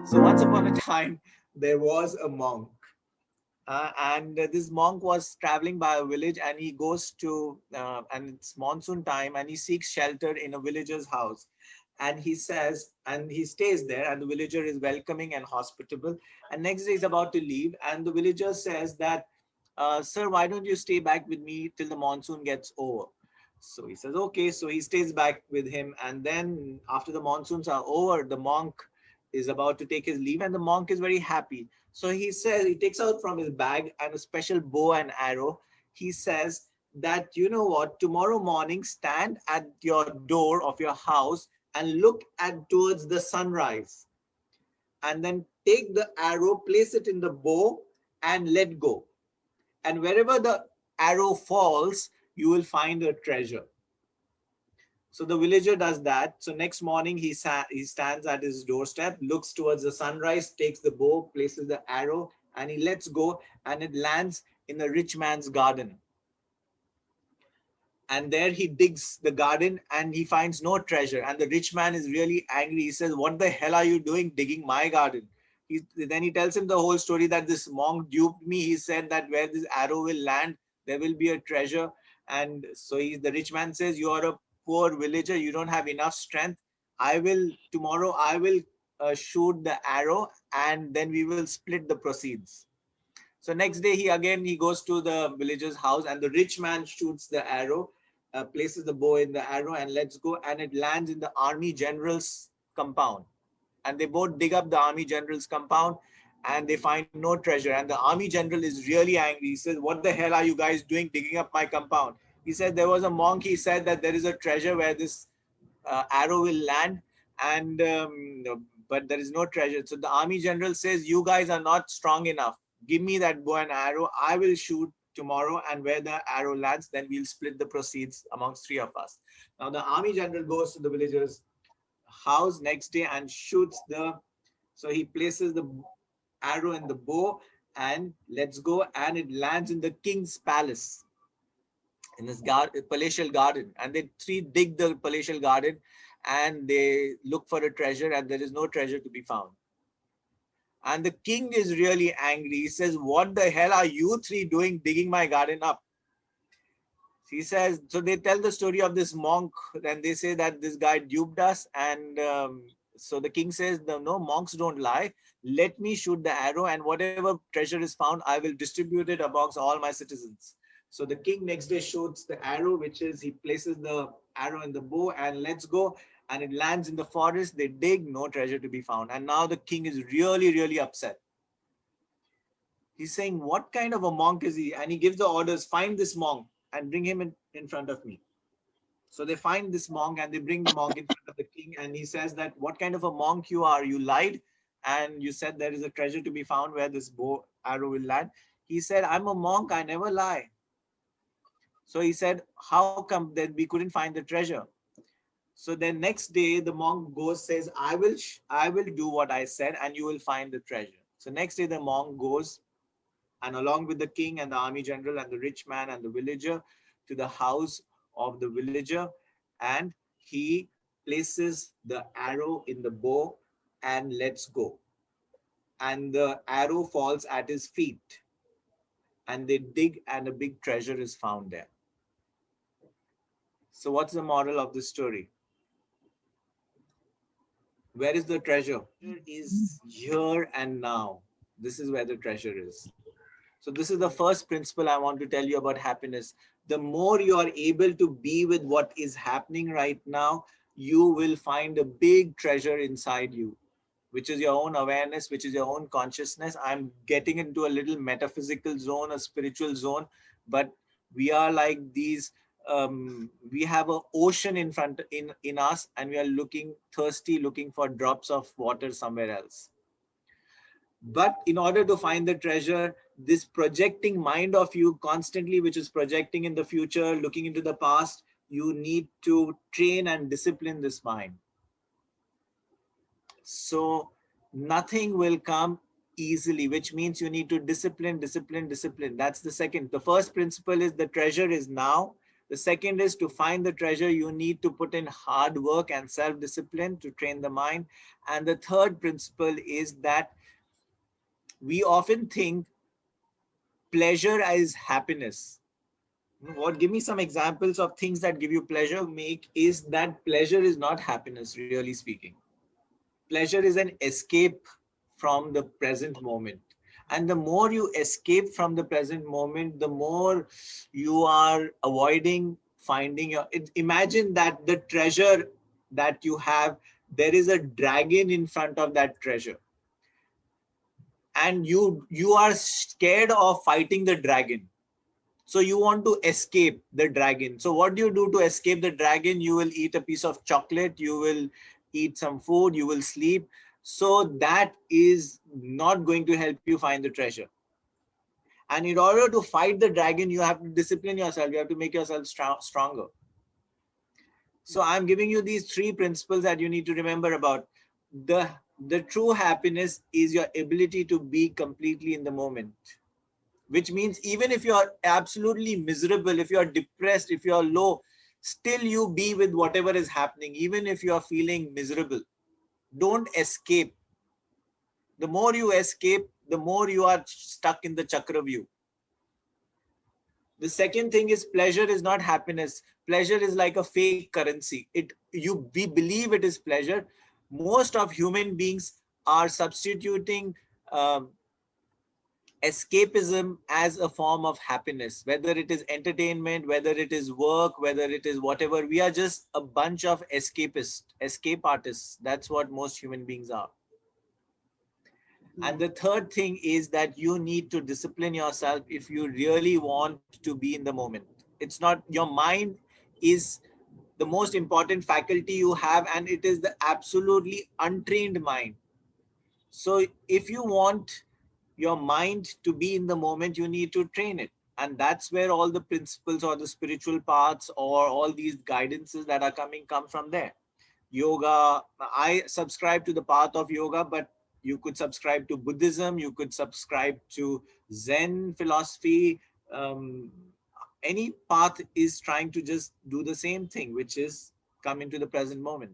So once upon a time, there was a monk, and this monk was traveling by a village, and he goes to, and it's monsoon time, and he seeks shelter in a villager's house. And he says, and he stays there, and the villager is welcoming and hospitable. And next day he's about to leave, and the villager says that, sir, why don't you stay back with me till the monsoon gets over? So he says, okay. So he stays back with him. And then after the monsoons are over, the monk is about to take his leave, and the monk is very happy. So he says, he takes out from his bag and a special bow and arrow. He says that, you know what, tomorrow morning, stand at your door of your house and look at towards the sunrise. And then take the arrow, place it in the bow, and let go. And wherever the arrow falls, you will find a treasure. So the villager does that. So next morning, he stands at his doorstep, looks towards the sunrise, takes the bow, places the arrow, and he lets go, and it lands in a rich man's garden. And there he digs the garden, and he finds no treasure. And the rich man is really angry. He says, what the hell are you doing digging my garden? Then he tells him the whole story, that this monk duped me. He said that where this arrow will land, there will be a treasure. And so the rich man says, you are a poor villager. You don't have enough strength. Tomorrow I will shoot the arrow, and then we will split the proceeds. So next day he goes to the villager's house, and the rich man shoots the arrow, places the bow in the arrow, and lets go, and it lands in the army general's compound. And they both dig up the army general's compound, and they find no treasure. And the army general is really angry. He says, what the hell are you guys doing digging up my compound? He said there was a monk. He said that there is a treasure where this arrow will land, and but there is no treasure. So the army general says, you guys are not strong enough. Give me that bow and arrow. I will shoot tomorrow, and where the arrow lands, then we'll split the proceeds amongst three of us. Now the army general goes to the villager's house next day and shoots so he places the arrow in the bow and lets go, and it lands in the king's palace, in this palatial garden. And they three dig the palatial garden, and they look for a treasure, and there is no treasure to be found. And the king is really angry. He says, what the hell are you three doing digging my garden up? He says, so they tell the story of this monk, and they say that this guy duped us. And so the king says, no, monks don't lie. Let me shoot the arrow, and whatever treasure is found, I will distribute it amongst all my citizens. So the king next day shoots the arrow, which is, he places the arrow in the bow and lets go, and it lands in the forest. They dig, no treasure to be found. And now the king is really, really upset. He's saying, what kind of a monk is he? And he gives the orders, find this monk and bring him in front of me. So they find this monk, and they bring the monk in front of the king. And he says that, what kind of a monk you are? You lied, and you said there is a treasure to be found where this bow arrow will land. He said, I'm a monk, I never lie. So he said, how come that we couldn't find the treasure? So then next day the monk goes, says, I will do what I said, and you will find the treasure. So next day the monk goes, and along with the king and the army general and the rich man and the villager, to the house of the villager, and he places the arrow in the bow and lets go. And the arrow falls at his feet, and they dig, and a big treasure is found there. So what's the moral of the story? Where is the treasure? It is here and now. This is where the treasure is. So this is the first principle I want to tell you about happiness. The more you are able to be with what is happening right now, you will find a big treasure inside you, which is your own awareness, which is your own consciousness. I'm getting into a little metaphysical zone, a spiritual zone, but we are like these, we have an ocean in front in us, and we are looking thirsty, looking for drops of water somewhere else. But in order to find the treasure, this projecting mind of you constantly, which is projecting in the future, looking into the past, you need to train and discipline this mind. So nothing will come easily, which means you need to discipline, discipline, discipline. That's the second. The first principle is the treasure is now. The second is to find the treasure, you need to put in hard work and self-discipline to train the mind. And the third principle is that we often think pleasure is happiness. What, give me some examples of things that give you pleasure. Make is that pleasure is not happiness, really speaking. Pleasure is an escape from the present moment. And the more you escape from the present moment, the more you are avoiding finding your. Imagine that the treasure that you have, there is a dragon in front of that treasure. And you are scared of fighting the dragon. So you want to escape the dragon. So what do you do to escape the dragon? You will eat a piece of chocolate, you will eat some food, you will sleep. So that is not going to help you find the treasure. And in order to fight the dragon, you have to discipline yourself. You have to make yourself stronger. So I'm giving you these three principles that you need to remember about. The true happiness is your ability to be completely in the moment. Which means even if you're absolutely miserable, if you're depressed, if you're low, still you be with whatever is happening, even if you're feeling miserable. Don't escape. The more you escape, the more you are stuck in the chakra view. The second thing is pleasure is not happiness. Pleasure is like a fake currency. We believe it is pleasure. Most of human beings are substituting escapism as a form of happiness, whether it is entertainment, whether it is work, whether it is whatever. We are just a bunch of escape artists. That's what most human beings are. And the third thing is that you need to discipline yourself if you really want to be in the moment. It's not, your mind is the most important faculty you have, and it is the absolutely untrained mind. So if you want your mind to be in the moment, you need to train it. And that's where all the principles or the spiritual paths or all these guidances that are coming come from there. Yoga, I subscribe to the path of yoga, but you could subscribe to Buddhism, you could subscribe to Zen philosophy. Any path is trying to just do the same thing, which is come into the present moment.